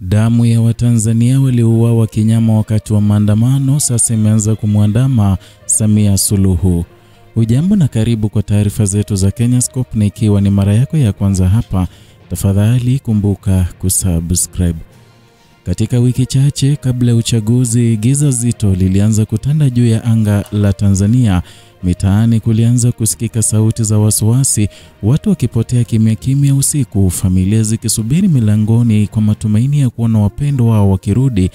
Damu ya Watanzania waliouawa kinyama wakati wa maandamano sasa imeanza kumwandama Samia Suluhu. Ujambo na karibu kwa taarifa zetu za Kenyascope, na ikiwa ni mara yako ya kwanza hapa, tafadhali kumbuka kusubscribe. Katika wiki chache kabla ya uchaguzi, giza zito lilianza kutanda juu ya anga la Tanzania. Mitaani kulianza kusikika sauti za wasiwasi, watu wakipotea kimya kimya usiku, familia zikisubiri milangoni kwa matumaini ya kuona wapendwa wao wakirudi,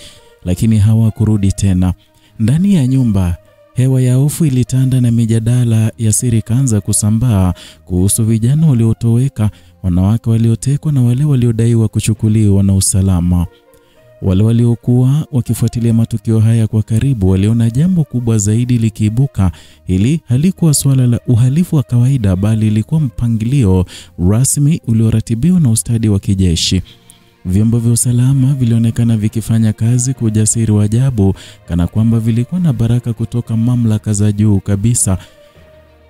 lakini hawakurudi tena. Ndani ya nyumba, hewa ya hofu ilitanda na mijadala ya siri kaanza kusambaa kuhusu vijana waliotoweka, wanawake waliotekwa na wale waliodaiwa kuchukuliwa na usalama. Wale waliokuwa wakifuatilia matukio haya kwa karibu waliona jambo kubwa zaidi likiibuka. Hili halikuwa swala la uhalifu wa kawaida, bali ilikuwa mpangilio rasmi ulioratibiwa na ustadi wa kijeshi. Vyombo vya usalama vilionekana vikifanya kazi kwa ujasiri wa ajabu, kana kwamba vilikuwa na baraka kutoka mamlaka za juu kabisa.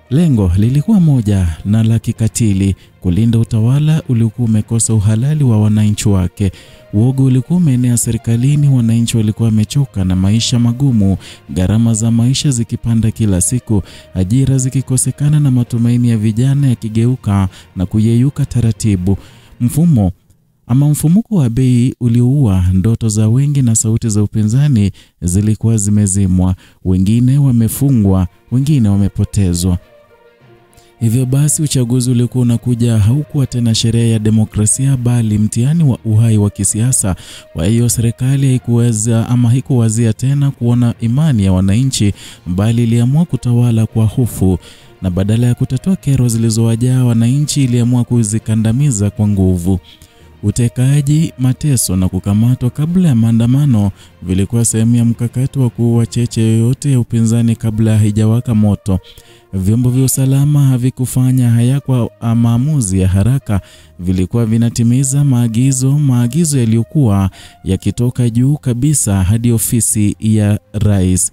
Lengo lilikuwa moja na la kikatili: kulinda utawala uliokuwa umekosa uhalali wa wananchi wake. Uoga ulikuwa umeenea serikalini, wananchi walikuwa wamechoka na maisha magumu, gharama za maisha zikipanda kila siku, ajira zikikosekana na matumaini ya vijana yakigeuka na kuyeyuka taratibu. Mfumuko wa bei ulioua ndoto za wengi, na sauti za upinzani zilikuwa zimezimwa. Wengine wamefungwa, wengine wamepotezwa. Hivyo basi uchaguzi ulikuwa unakuja haukuwa tena sherehe ya demokrasia, bali mtihani wa uhai wa kisiasa. Kwa hiyo serikali haikuwazia tena kuona imani ya wananchi, bali iliamua kutawala kwa hofu, na badala ya kutatua kero zilizowajaa wananchi iliamua kuzikandamiza kwa nguvu. Utekaji, mateso na kukamatwa kabla ya maandamano vilikuwa sehemu ya mkakati wa kuua cheche yoyote ya upinzani kabla haijawaka moto. Vyombo vya usalama havikufanya haya kwa maamuzi ya haraka, vilikuwa vinatimiza maagizo yaliyokuwa yakitoka juu kabisa hadi ofisi ya rais.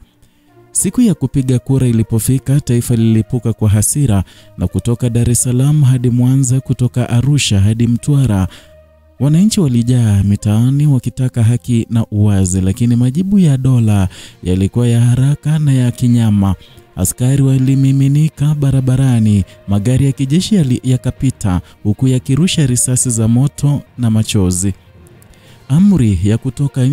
Siku ya kupiga kura ilipofika, taifa lilipuka kwa hasira, na kutoka Dar es Salaam hadi Mwanza, kutoka Arusha hadi Mtwara, wananchi walijaa mitaani wakitaka haki na uwazi, lakini majibu ya dola yalikuwa ya haraka na ya kinyama. Askari walimiminika barabarani, magari ya kijeshi yakapita huku yakirusha risasi za moto na machozi. Amri ya kutotoka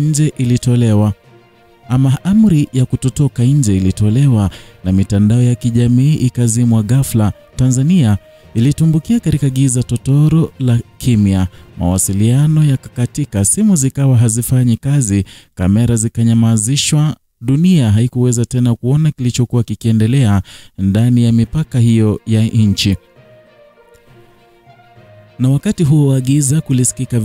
nje ilitolewa, na mitandao ya kijamii ikazimwa ghafla. Tanzania ilitumbukia katika giza totoro la kimya. Mawasiliano yakakatika, simu zikawa hazifanyi kazi, kamera zikanyamazishwa. Dunia haikuweza tena kuona kilichokuwa kikiendelea ndani ya mipaka hiyo ya nchi. Na wakati huo wa giza kulisikika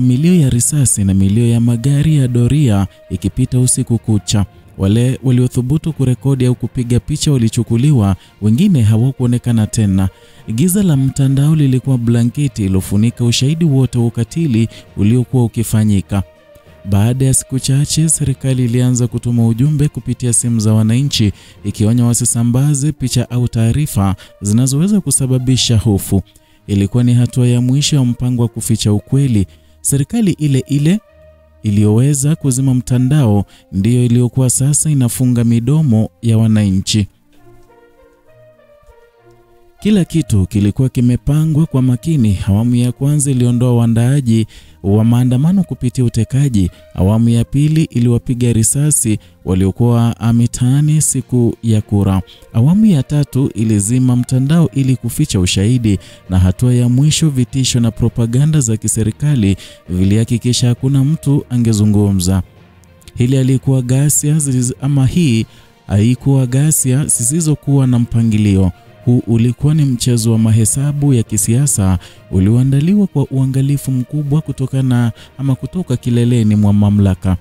milio ya risasi na milio ya magari ya doria ikipita usiku kucha. Wale waliothubutu kurekodi au kupiga picha walichukuliwa, wengine hawakuonekana tena. Giza la mtandao lilikuwa blanketi ilofunika ushahidi wote wa ukatili uliokuwa ukifanyika. Baada ya siku chache, serikali ilianza kutuma ujumbe kupitia simu za wananchi, ikionya wasisambaze picha au taarifa zinazoweza kusababisha hofu. Ilikuwa ni hatua ya mwisho ya mpango wa kuficha ukweli. Serikali ile iliyoweza kuzima mtandao ndiyo iliyokuwa sasa inafunga midomo ya wananchi. Kila kitu kilikuwa kimepangwa kwa makini. Awamu ya kwanza iliondoa waandaaji wa maandamano kupitia utekaji. Awamu ya pili iliwapiga risasi waliokuwa mitaani siku ya kura. Awamu ya tatu ilizima mtandao ili kuficha ushahidi, na hatua ya mwisho, vitisho na propaganda za kiserikali vilihakikisha hakuna mtu angezungumza. Hii haikuwa ghasia zisizokuwa na mpangilio. Huu ulikuwa ni mchezo wa mahesabu ya kisiasa ulioandaliwa kwa uangalifu mkubwa kutoka kileleni mwa mamlaka.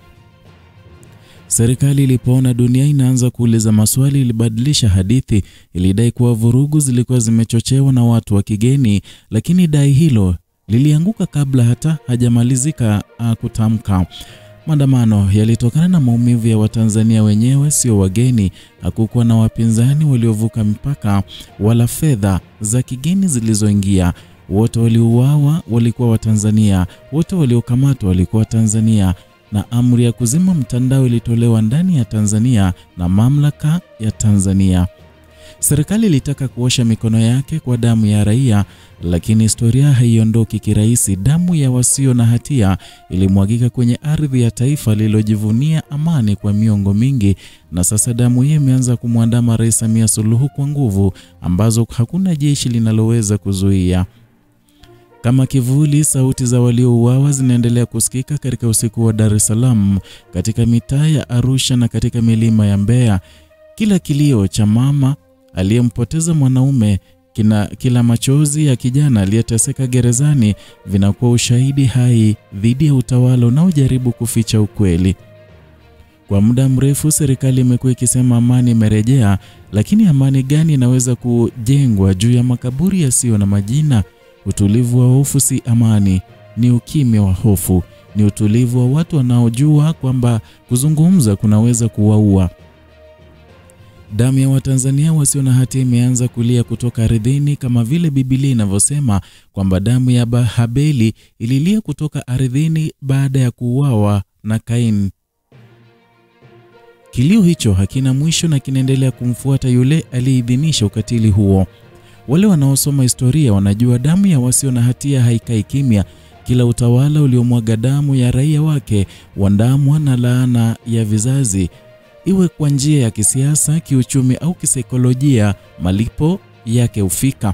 Serikali ilipoona dunia inaanza kuuliza maswali, ilibadilisha hadithi. Ilidai kuwa vurugu zilikuwa zimechochewa na watu wa kigeni, lakini dai hilo lilianguka kabla hata hajamalizika kutamka. Maandamano yalitokana na maumivu ya Watanzania wenyewe, sio wageni. Hakukuwa na wapinzani waliovuka mipaka wala fedha za kigeni zilizoingia. wote waliouawa walikuwa Watanzania, wote waliokamatwa walikuwa Watanzania, na amri ya kuzima mtandao ilitolewa ndani ya Tanzania na mamlaka ya Tanzania. Serikali ilitaka kuosha mikono yake kwa damu ya raia, lakini historia haiondoki kirahisi. Damu ya wasio na hatia ilimwagika kwenye ardhi ya taifa lililojivunia amani kwa miongo mingi, na sasa damu hii imeanza kumwandama Rais Samia Suluhu kwa nguvu ambazo hakuna jeshi linaloweza kuzuia. Kama kivuli, sauti za waliouawa zinaendelea kusikika katika usiku wa Dar es Salaam, katika mitaa ya Arusha na katika milima ya Mbeya. Kila kilio cha mama aliyempoteza mwanaume, kila machozi ya kijana aliyeteseka gerezani vinakuwa ushahidi hai dhidi ya utawala unaojaribu kuficha ukweli. Kwa muda mrefu serikali imekuwa ikisema amani imerejea, lakini amani gani inaweza kujengwa juu ya makaburi yasiyo na majina? Utulivu wa hofu si amani, ni ukimya wa hofu, ni utulivu wa watu wanaojua kwamba kuzungumza kunaweza kuwaua. Damu ya Watanzania wasio na hatia imeanza kulia kutoka ardhini, kama vile Biblia inavyosema kwamba damu ya Habeli ililia kutoka ardhini baada ya kuuawa na Kain. Kilio hicho hakina mwisho na kinaendelea kumfuata yule aliyeidhinisha ukatili huo. Wale wanaosoma historia wanajua damu ya wasio na hatia haikai kimya. Kila utawala uliomwaga damu ya raia wake wandamwa na laana ya vizazi. Iwe kwa njia ya kisiasa, kiuchumi au kisaikolojia, malipo yake hufika.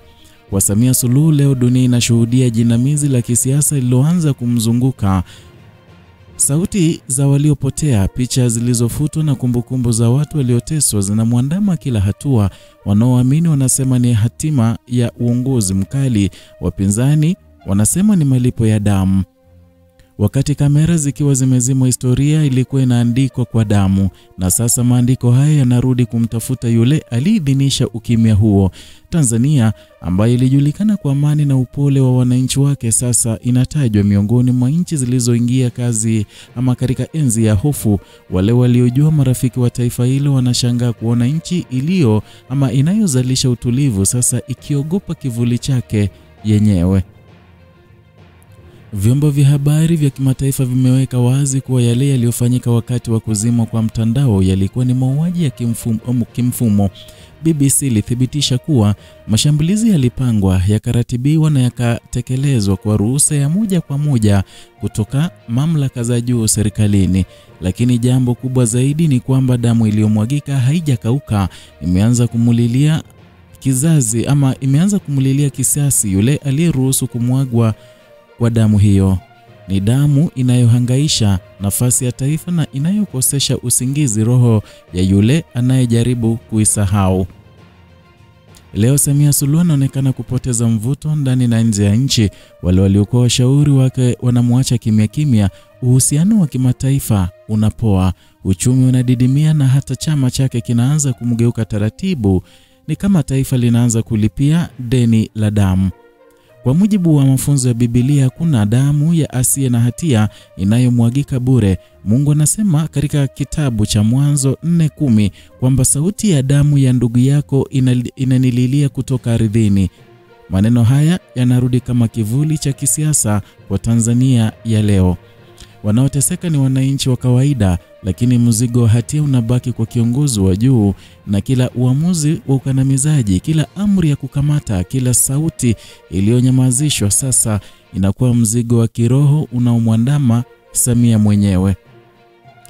Kwa Samia Suluhu leo dunia inashuhudia jinamizi la kisiasa lililoanza kumzunguka. Sauti za waliopotea, picha zilizofutwa na kumbukumbu za watu walioteswa zinamwandama kila hatua. Wanaoamini wanasema ni hatima ya uongozi mkali, wapinzani wanasema ni malipo ya damu. Wakati kamera zikiwa zimezimwa, historia ilikuwa inaandikwa kwa damu, na sasa maandiko haya yanarudi kumtafuta yule aliidhinisha ukimya huo. Tanzania ambayo ilijulikana kwa amani na upole wa wananchi wake sasa inatajwa miongoni mwa nchi zilizoingia katika enzi ya hofu. Wale waliojua marafiki wa taifa hilo wanashangaa kuona nchi inayozalisha utulivu sasa ikiogopa kivuli chake yenyewe. Vyombo vya habari vya kimataifa vimeweka wazi kuwa yale yaliyofanyika wakati wa kuzimwa kwa mtandao yalikuwa ni mauaji ya kimfumo. BBC ilithibitisha kuwa mashambulizi yalipangwa, yakaratibiwa na yakatekelezwa kwa ruhusa ya moja kwa moja kutoka mamlaka za juu serikalini. Lakini jambo kubwa zaidi ni kwamba damu iliyomwagika haijakauka, imeanza kumulilia kisasi yule aliyeruhusu kumwagwa kwa damu hiyo. Ni damu inayohangaisha nafasi ya taifa na inayokosesha usingizi roho ya yule anayejaribu kuisahau. Leo Samia Suluhu anaonekana kupoteza mvuto ndani na nje ya nchi. Wale waliokuwa washauri wake wanamwacha kimya kimya. Uhusiano wa kimataifa unapoa, uchumi unadidimia, na hata chama chake kinaanza kumgeuka taratibu. Ni kama taifa linaanza kulipia deni la damu. Kwa mujibu wa mafunzo ya Biblia, hakuna damu ya asiye na hatia inayomwagika bure. Mungu anasema katika kitabu cha Mwanzo 4:10 kwamba sauti ya damu ya ndugu yako inanililia kutoka ardhini. Maneno haya yanarudi kama kivuli cha kisiasa kwa Tanzania ya leo. Wanaoteseka ni wananchi wa kawaida, lakini mzigo wa hatia unabaki kwa kiongozi wa juu, na kila uamuzi wa ukandamizaji, kila amri ya kukamata, kila sauti iliyonyamazishwa sasa inakuwa mzigo wa kiroho unaomwandama Samia mwenyewe.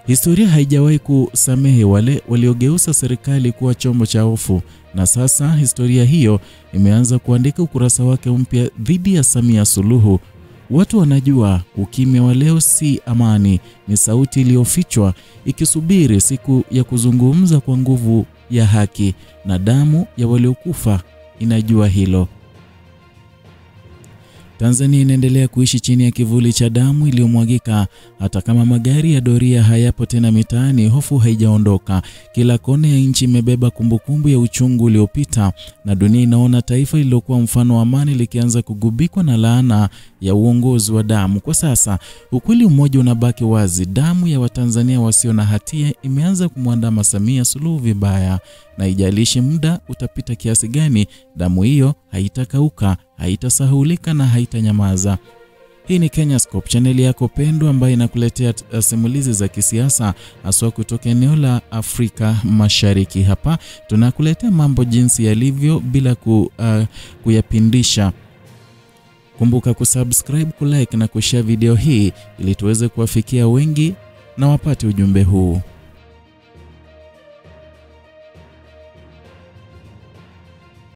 Historia haijawahi kusamehe wale waliogeuza serikali kuwa chombo cha hofu, na sasa historia hiyo imeanza kuandika ukurasa wake mpya dhidi ya Samia Suluhu. Watu wanajua ukimya wa leo si amani, ni sauti iliyofichwa ikisubiri siku ya kuzungumza kwa nguvu ya haki, na damu ya waliokufa inajua hilo. Tanzania inaendelea kuishi chini ya kivuli cha damu iliyomwagika. Hata kama magari ya doria hayapo tena mitaani, hofu haijaondoka. Kila kona ya nchi imebeba kumbukumbu ya uchungu uliopita, na dunia inaona taifa lililokuwa mfano wa amani likianza kugubikwa na laana ya uongozi wa damu. Kwa sasa ukweli mmoja unabaki wazi: damu ya Watanzania wasio na hatia imeanza kumwandama Samia Suluhu vibaya, na ijalishi muda utapita kiasi gani, damu hiyo haitakauka, haitasahulika na haitanyamaza. Hii ni Kenyascope, chaneli yako pendwa ambayo inakuletea simulizi za kisiasa haswa kutoka eneo la Afrika Mashariki. Hapa tunakuletea mambo jinsi yalivyo bila kuyapindisha. Kumbuka kusubscribe, kulike na kushare video hii ili tuweze kuwafikia wengi na wapate ujumbe huu.